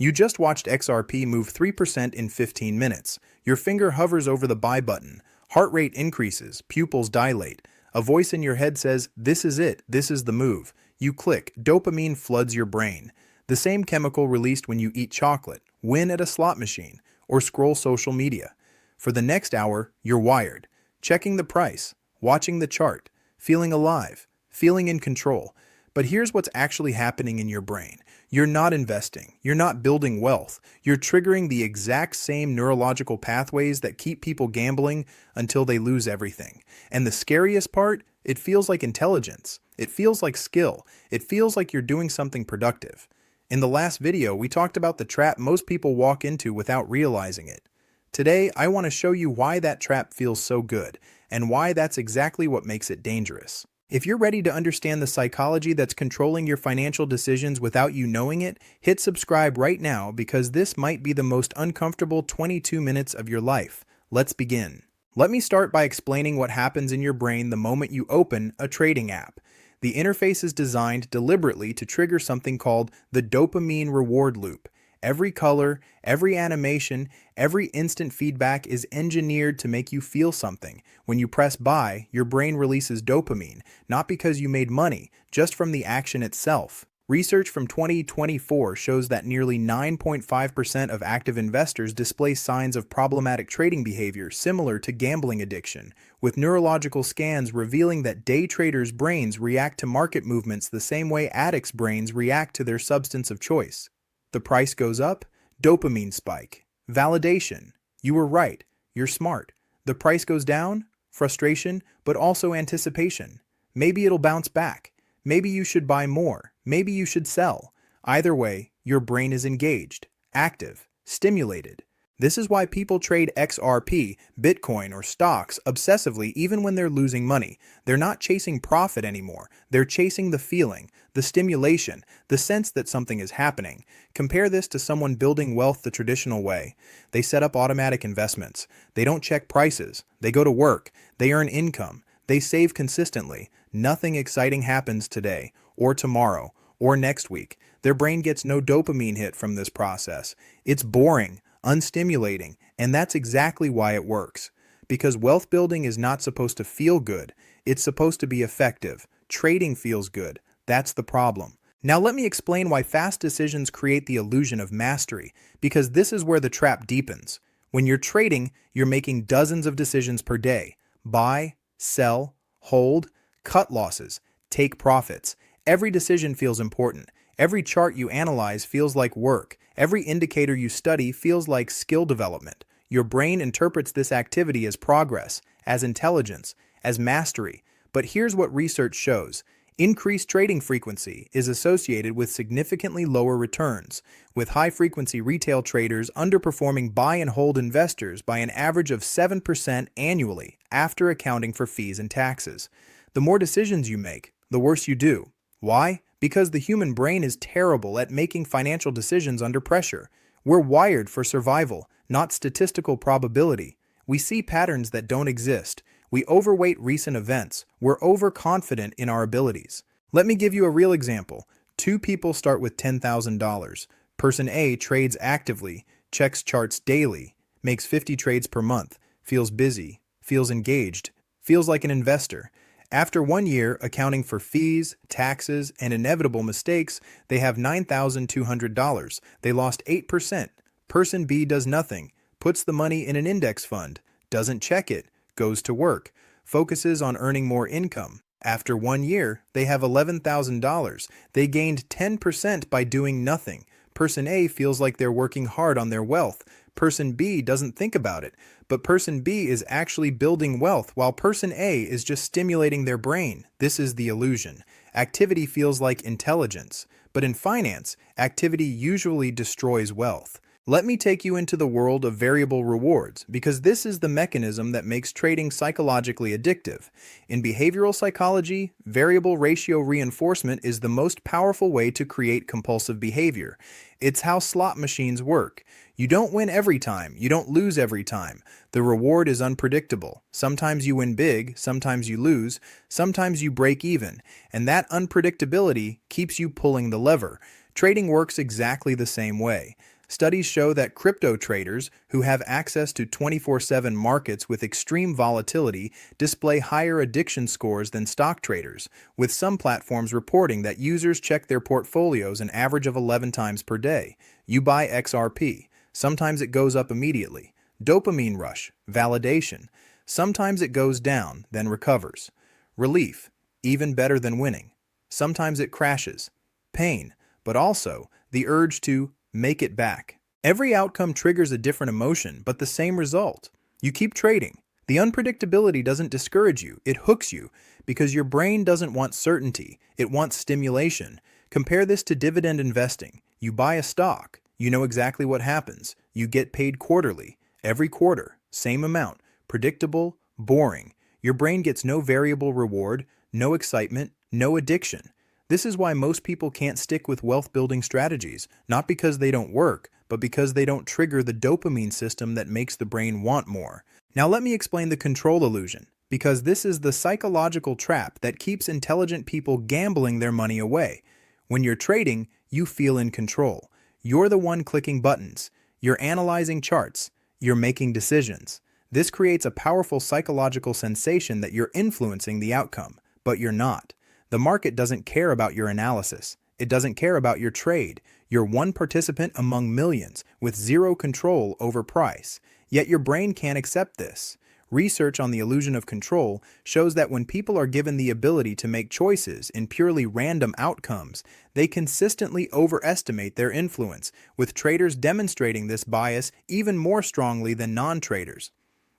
You just watched XRP move 3% in 15 minutes. Your finger hovers over the buy button. Heart rate increases, pupils dilate. A voice in your head says, "This is it, this is the move." You click, dopamine floods your brain. The same chemical released when you eat chocolate, win at a slot machine, or scroll social media. For the next hour, you're wired. Checking the price, watching the chart, feeling alive, feeling in control. But here's what's actually happening in your brain. You're not investing. You're not building wealth. You're triggering the exact same neurological pathways that keep people gambling until they lose everything. And the scariest part, it feels like intelligence. It feels like skill. It feels like you're doing something productive. In the last video, we talked about the trap most people walk into without realizing it. Today, I want to show you why that trap feels so good, and why that's exactly what makes it dangerous. If you're ready to understand the psychology that's controlling your financial decisions without you knowing it, hit subscribe right now because this might be the most uncomfortable 22 minutes of your life. Let's begin. Let me start by explaining what happens in your brain the moment you open a trading app. The interface is designed deliberately to trigger something called the dopamine reward loop. Every color, every animation, every instant feedback is engineered to make you feel something. When you press buy, your brain releases dopamine, not because you made money, just from the action itself. Research from 2024 shows that nearly 9.5% of active investors display signs of problematic trading behavior similar to gambling addiction, with neurological scans revealing that day traders' brains react to market movements the same way addicts' brains react to their substance of choice. The price goes up, dopamine spike. Validation. You were right. You're smart. The price goes down, frustration, but also anticipation. Maybe it'll bounce back. Maybe you should buy more. Maybe you should sell. Either way, your brain is engaged, active, stimulated. This is why people trade XRP, Bitcoin, or stocks obsessively even when they're losing money. They're not chasing profit anymore. They're chasing the feeling, the stimulation, the sense that something is happening. Compare this to someone building wealth the traditional way. They set up automatic investments. They don't check prices. They go to work. They earn income. They save consistently. Nothing exciting happens today, or tomorrow, or next week. Their brain gets no dopamine hit from this process. It's boring, unstimulating, and that's exactly why it works. Because wealth building is not supposed to feel good, it's supposed to be effective. Trading feels good. That's the problem. Now let me explain why fast decisions create the illusion of mastery, because this is where the trap deepens. When you're trading, you're making dozens of decisions per day. Buy, sell, hold, cut losses, take profits. Every decision feels important. Every chart you analyze feels like work. Every indicator you study feels like skill development. Your brain interprets this activity as progress, as intelligence, as mastery. But here's what research shows. Increased trading frequency is associated with significantly lower returns, with high-frequency retail traders underperforming buy and hold investors by an average of 7% annually after accounting for fees and taxes. The more decisions you make, the worse you do. Why? Because the human brain is terrible at making financial decisions under pressure. We're wired for survival, not statistical probability. We see patterns that don't exist. We overweight recent events. We're overconfident in our abilities. Let me give you a real example. Two people start with $10,000. Person A trades actively, checks charts daily, makes 50 trades per month, feels busy, feels engaged, feels like an investor. After 1 year, accounting for fees, taxes, and inevitable mistakes, they have $9,200. They lost 8%. Person B does nothing, puts the money in an index fund, doesn't check it, goes to work, focuses on earning more income. After 1 year, they have $11,000. They gained 10% by doing nothing. Person A feels like they're working hard on their wealth. Person B doesn't think about it, but person B is actually building wealth while person A is just stimulating their brain. This is the illusion. Activity feels like intelligence, but in finance, activity usually destroys wealth. Let me take you into the world of variable rewards, because this is the mechanism that makes trading psychologically addictive. In behavioral psychology, variable ratio reinforcement is the most powerful way to create compulsive behavior. It's how slot machines work. You don't win every time, you don't lose every time. The reward is unpredictable. Sometimes you win big, sometimes you lose, sometimes you break even, and that unpredictability keeps you pulling the lever. Trading works exactly the same way. Studies show that crypto traders who have access to 24/7 markets with extreme volatility display higher addiction scores than stock traders, with some platforms reporting that users check their portfolios an average of 11 times per day. You buy XRP. Sometimes it goes up immediately. Dopamine rush, validation. Sometimes it goes down, then recovers. Relief, even better than winning. Sometimes it crashes. Pain, but also the urge to make it back. Every outcome triggers a different emotion, but the same result. You keep trading. The unpredictability doesn't discourage you, it hooks you, because your brain doesn't want certainty, it wants stimulation. Compare this to dividend investing. You buy a stock, you know exactly what happens. You get paid quarterly, every quarter, same amount, predictable, boring. Your brain gets no variable reward, no excitement, no addiction. This is why most people can't stick with wealth-building strategies, not because they don't work, but because they don't trigger the dopamine system that makes the brain want more. Now let me explain the control illusion, because this is the psychological trap that keeps intelligent people gambling their money away. When you're trading, you feel in control. You're the one clicking buttons. You're analyzing charts. You're making decisions. This creates a powerful psychological sensation that you're influencing the outcome, but you're not. The market doesn't care about your analysis. It doesn't care about your trade. You're one participant among millions with zero control over price. Yet your brain can't accept this. Research on the illusion of control shows that when people are given the ability to make choices in purely random outcomes, they consistently overestimate their influence, with traders demonstrating this bias even more strongly than non-traders.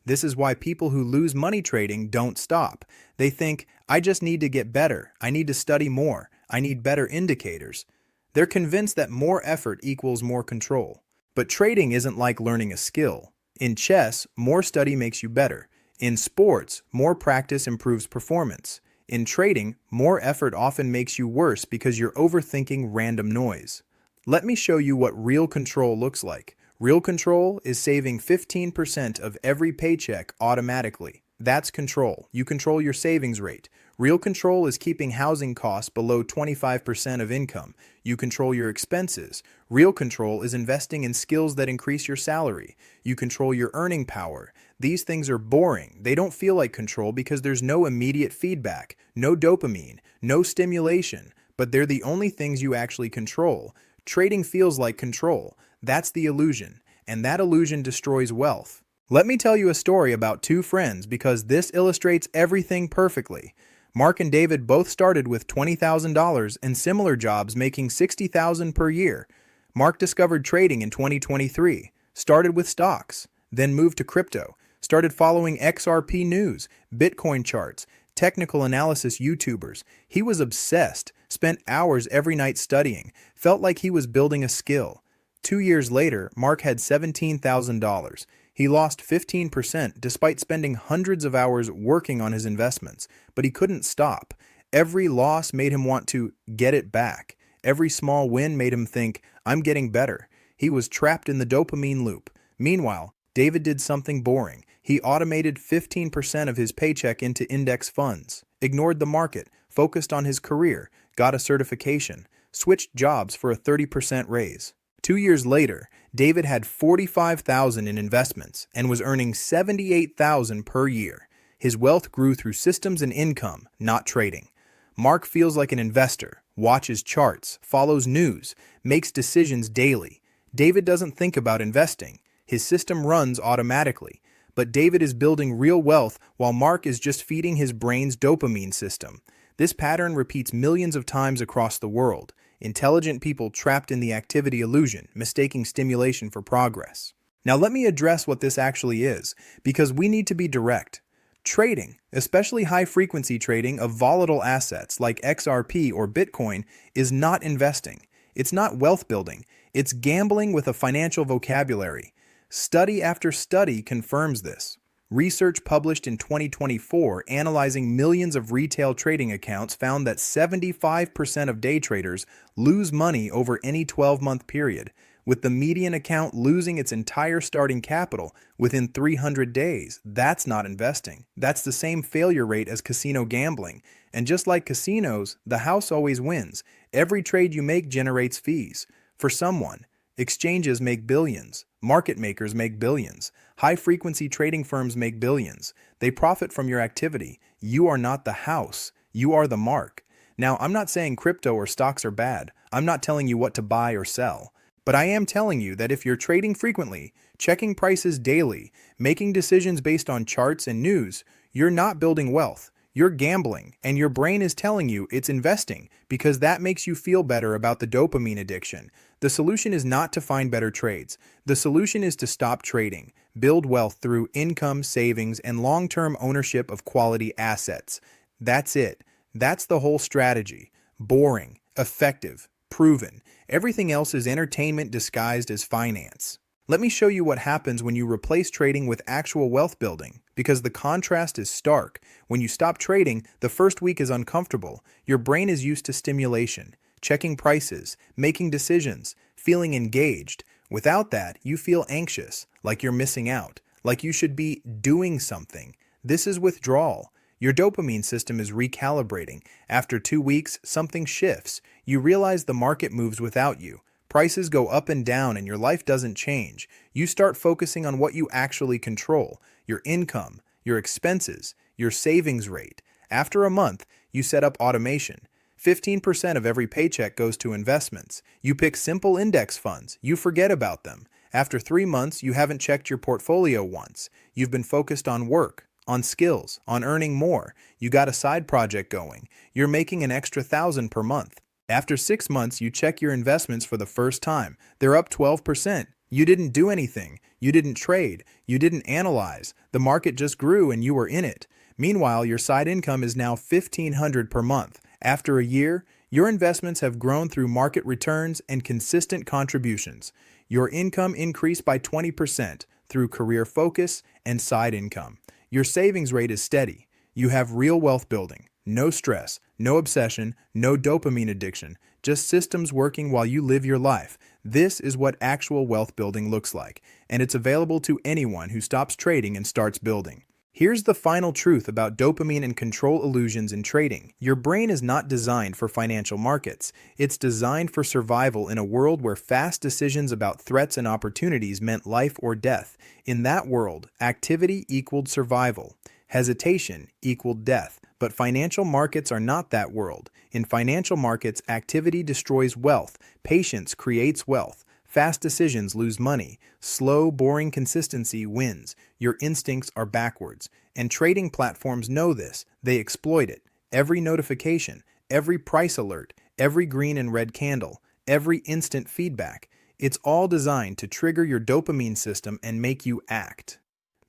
This is why people who lose money trading don't stop. They think, I just need to get better, I need to study more, I need better indicators. They're convinced that more effort equals more control. But trading isn't like learning a skill. In chess, more study makes you better. In sports, more practice improves performance. In trading, more effort often makes you worse because you're overthinking random noise. Let me show you what real control looks like. Real control is saving 15% of every paycheck automatically. That's control. You control your savings rate. Real control is keeping housing costs below 25% of income. You control your expenses. Real control is investing in skills that increase your salary. You control your earning power. These things are boring. They don't feel like control because there's no immediate feedback, no dopamine, no stimulation, but they're the only things you actually control. Trading feels like control. That's the illusion, and that illusion destroys wealth. Let me tell you a story about two friends because this illustrates everything perfectly. Mark and David both started with $20,000 and similar jobs making $60,000 per year. Mark discovered trading in 2023, started with stocks, then moved to crypto, started following XRP news, Bitcoin charts, technical analysis YouTubers. He was obsessed, spent hours every night studying, felt like he was building a skill. 2 years later, Mark had $17,000. He lost 15% despite spending hundreds of hours working on his investments, but he couldn't stop. Every loss made him want to get it back. Every small win made him think, I'm getting better. He was trapped in the dopamine loop. Meanwhile, David did something boring. He automated 15% of his paycheck into index funds, ignored the market, focused on his career, got a certification, switched jobs for a 30% raise. 2 years later, David had $45,000 in investments and was earning $78,000 per year. His wealth grew through systems and income, not trading. Mark feels like an investor, watches charts, follows news, makes decisions daily. David doesn't think about investing. His system runs automatically. But David is building real wealth while Mark is just feeding his brain's dopamine system. This pattern repeats millions of times across the world. Intelligent people trapped in the activity illusion, mistaking stimulation for progress. Now let me address what this actually is, because we need to be direct. Trading, especially high-frequency trading of volatile assets like XRP or Bitcoin, is not investing. It's not wealth building. It's gambling with a financial vocabulary. Study after study confirms this. Research published in 2024 analyzing millions of retail trading accounts found that 75% of day traders lose money over any 12-month period, with the median account losing its entire starting capital within 300 days. That's not investing. That's the same failure rate as casino gambling. And just like casinos, the house always wins. Every trade you make generates fees. For someone, exchanges make billions. Market makers make billions. High-frequency trading firms make billions. They profit from your activity. You are not the house. You are the mark. Now, I'm not saying crypto or stocks are bad. I'm not telling you what to buy or sell. But I am telling you that if you're trading frequently, checking prices daily, making decisions based on charts and news, you're not building wealth. You're gambling, and your brain is telling you it's investing because that makes you feel better about the dopamine addiction. The solution is not to find better trades. The solution is to stop trading, build wealth through income, savings, and long-term ownership of quality assets. That's it. That's the whole strategy. Boring, effective, proven. Everything else is entertainment disguised as finance. Let me show you what happens when you replace trading with actual wealth building, because the contrast is stark. When you stop trading, the first week is uncomfortable. Your brain is used to stimulation, checking prices, making decisions, feeling engaged. Without that, you feel anxious, like you're missing out, like you should be doing something. This is withdrawal. Your dopamine system is recalibrating. After 2 weeks, something shifts. You realize the market moves without you. Prices go up and down and your life doesn't change. You start focusing on what you actually control, your income, your expenses, your savings rate. After a month, you set up automation. 15% of every paycheck goes to investments. You pick simple index funds. You forget about them. After 3 months, you haven't checked your portfolio once. You've been focused on work, on skills, on earning more. You got a side project going. You're making an extra $1,000 per month. After 6 months, you check your investments for the first time. They're up 12%. You didn't do anything. You didn't trade. You didn't analyze. The market just grew and you were in it. Meanwhile, your side income is now $1,500 per month. After a year, your investments have grown through market returns and consistent contributions. Your income increased by 20% through career focus and side income. Your savings rate is steady. You have real wealth building. No stress, no obsession, no dopamine addiction, just systems working while you live your life. This is what actual wealth building looks like, and it's available to anyone who stops trading and starts building. Here's the final truth about dopamine and control illusions in trading. Your brain is not designed for financial markets. It's designed for survival in a world where fast decisions about threats and opportunities meant life or death. In that world, activity equaled survival. Hesitation equaled death. But financial markets are not that world. In financial markets, activity destroys wealth. Patience creates wealth. Fast decisions lose money. Slow, boring consistency wins. Your instincts are backwards. And trading platforms know this. They exploit it. Every notification, every price alert, every green and red candle, every instant feedback. It's all designed to trigger your dopamine system and make you act.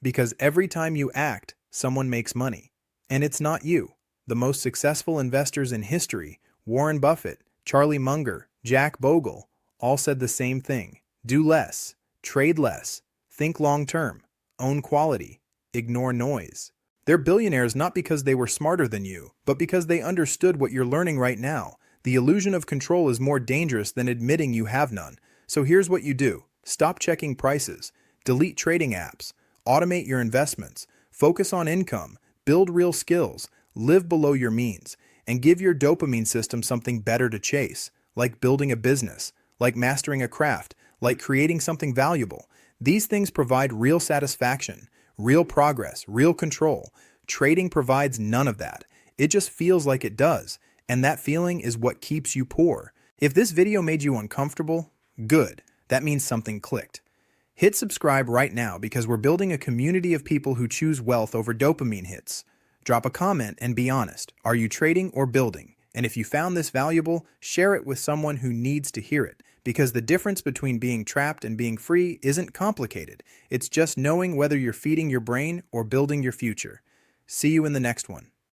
Because every time you act, someone makes money. And it's not you. The most successful investors in history, Warren Buffett, Charlie Munger, Jack Bogle, all said the same thing. Do less, trade less, think long-term, own quality, ignore noise. They're billionaires not because they were smarter than you, but because they understood what you're learning right now. The illusion of control is more dangerous than admitting you have none. So here's what you do. Stop checking prices, delete trading apps, automate your investments, focus on income, build real skills, live below your means, and give your dopamine system something better to chase, like building a business, like mastering a craft, like creating something valuable. These things provide real satisfaction, real progress, real control. Trading provides none of that. It just feels like it does, and that feeling is what keeps you poor. If this video made you uncomfortable, good. That means something clicked. Hit subscribe right now because we're building a community of people who choose wealth over dopamine hits. Drop a comment and be honest. Are you trading or building? And if you found this valuable, share it with someone who needs to hear it. Because the difference between being trapped and being free isn't complicated. It's just knowing whether you're feeding your brain or building your future. See you in the next one.